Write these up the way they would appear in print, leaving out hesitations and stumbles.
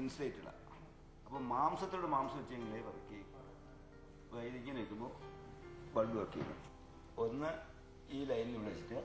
ഇൻസുലേറ്റഡാണ്. അപ്പോൾ മാംസത്തോട് മാംസം വെച്ചെങ്കിലേ വർക്ക് ചെയ്യും. അപ്പോൾ ഇതിങ്ങനെ വെക്കുമ്പോൾ ബൾബ് വർക്ക് ചെയ്യും. ഒന്ന് ഈ ലൈനിൽ വിളിച്ചിട്ട്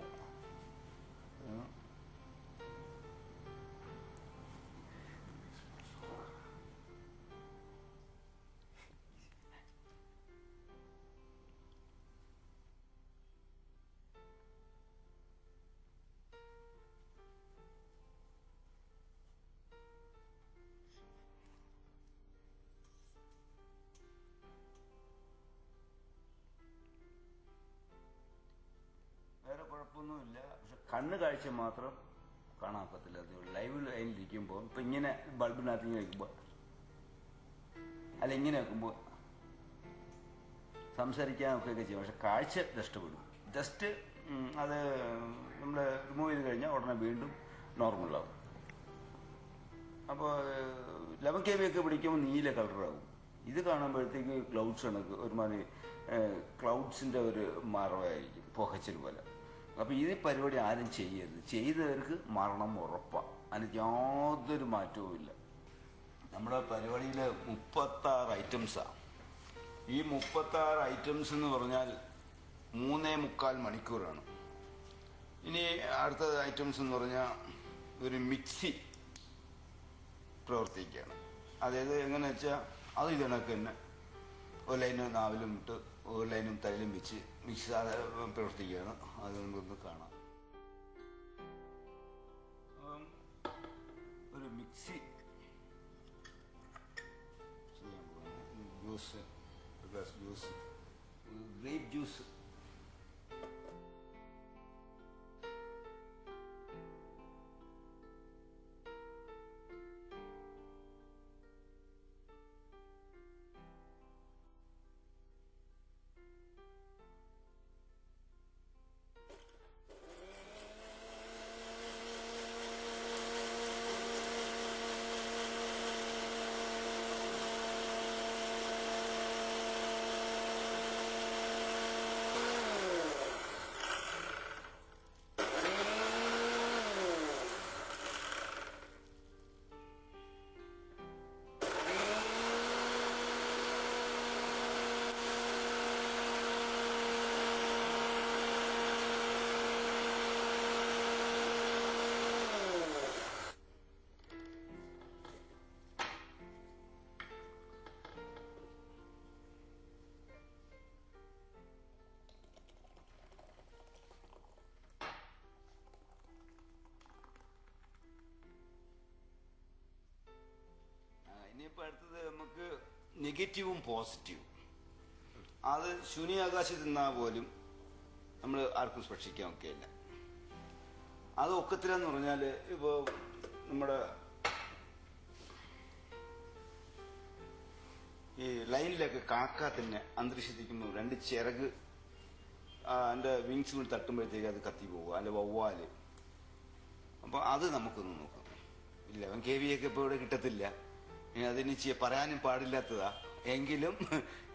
വേറെ കുഴപ്പമൊന്നുമില്ല. പക്ഷെ കണ്ണ് കാഴ്ച മാത്രം കാണാക്കത്തില്ല. ലൈവ് ലൈനിലിരിക്കുമ്പോൾ ഇപ്പം ഇങ്ങനെ ബൾബിനകത്ത് ഇങ്ങനെ വയ്ക്കുമ്പോൾ അല്ല ഇങ്ങനെ വെക്കുമ്പോൾ സംസാരിക്കാനൊക്കെ ചെയ്യും. പക്ഷെ കാഴ്ച നഷ്ടപ്പെടും. ജസ്റ്റ് അത് നമ്മൾ റിമൂവ് ചെയ്ത് കഴിഞ്ഞാൽ ഉടനെ വീണ്ടും നോർമലാവും. അപ്പോൾ 11 kb ഒക്കെ പിടിക്കുമ്പോൾ നീല കളറാകും. ഇത് കാണുമ്പോഴത്തേക്ക് ക്ലൗഡ്സ് കണക്ക് ഒരുമാതിരി ക്ലൗഡ്സിൻ്റെ ഒരു മറവായിരിക്കും, പുകച്ചിൽ പോലെ. അപ്പോൾ ഈ പരിപാടി ആരും ചെയ്യരുത്. ചെയ്തവർക്ക് മരണം ഉറപ്പാണ്. അതിന് യാതൊരു മാറ്റവും ഇല്ല. നമ്മുടെ പരിപാടിയിൽ 36 ഐറ്റംസാണ്. ഈ 36 ഐറ്റംസ് എന്ന് പറഞ്ഞാൽ 3.25 മണിക്കൂറാണ്. ഇനി അടുത്ത ഐറ്റംസ് എന്ന് പറഞ്ഞാൽ ഒരു മിക്സി പ്രവർത്തിക്കുകയാണ്. അതായത് എങ്ങനെ വെച്ചാൽ അത് ഇതിനൊക്കെ തന്നെ ഒരു ലൈനും നാവിലും ഇട്ട് ഒരു ലൈനും തൈലും വെച്ച് മിക്സി പ്രവർത്തിക്കുകയാണ്. അത് നമുക്കൊന്ന് കാണാം. ഒരു മിക്സി ചെയ്യാൻ പോകുന്നത് ജ്യൂസ്, ഒരു ഗ്ലാസ് ജ്യൂസ്, ഗ്രേപ്പ് ജ്യൂസ്. ഇനിയിപ്പോൾ അടുത്തത് നമുക്ക് നെഗറ്റീവും പോസിറ്റീവും. അത് ശൂന്യാകാശത്ത് നിന്നാൽ പോലും നമ്മൾ ആർക്കും സ്പർശിക്കാൻ ഒക്കെയില്ല. അത് ഒക്കത്തില്ലെന്ന് പറഞ്ഞാൽ ഇപ്പോൾ നമ്മുടെ ഈ ലൈനിലൊക്കെ കാക്ക തന്നെ അന്തരീക്ഷത്തിരിക്കുമ്പോൾ 2 ചിറക് അതിൻ്റെ വിങ്സ് കൊണ്ട് തട്ടുമ്പോഴത്തേക്ക് അത് കത്തി പോകുക, അല്ലെ വവ്വാല്. അപ്പോൾ അത് നമുക്കൊന്ന് നോക്കാം. 11 kb ഒക്കെ ഇപ്പോൾ ഇവിടെ കിട്ടത്തില്ല. അതിന് പറയാനും പാടില്ലാത്തതാ. എങ്കിലും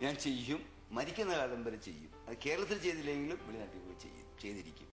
ഞാൻ ചെയ്യും. മരിക്കുന്ന കാലം വരെ ചെയ്യും. അത് കേരളത്തിൽ ചെയ്തില്ലെങ്കിലും വെളിനാട്ടിൽ പോയി ചെയ്തിരിക്കും.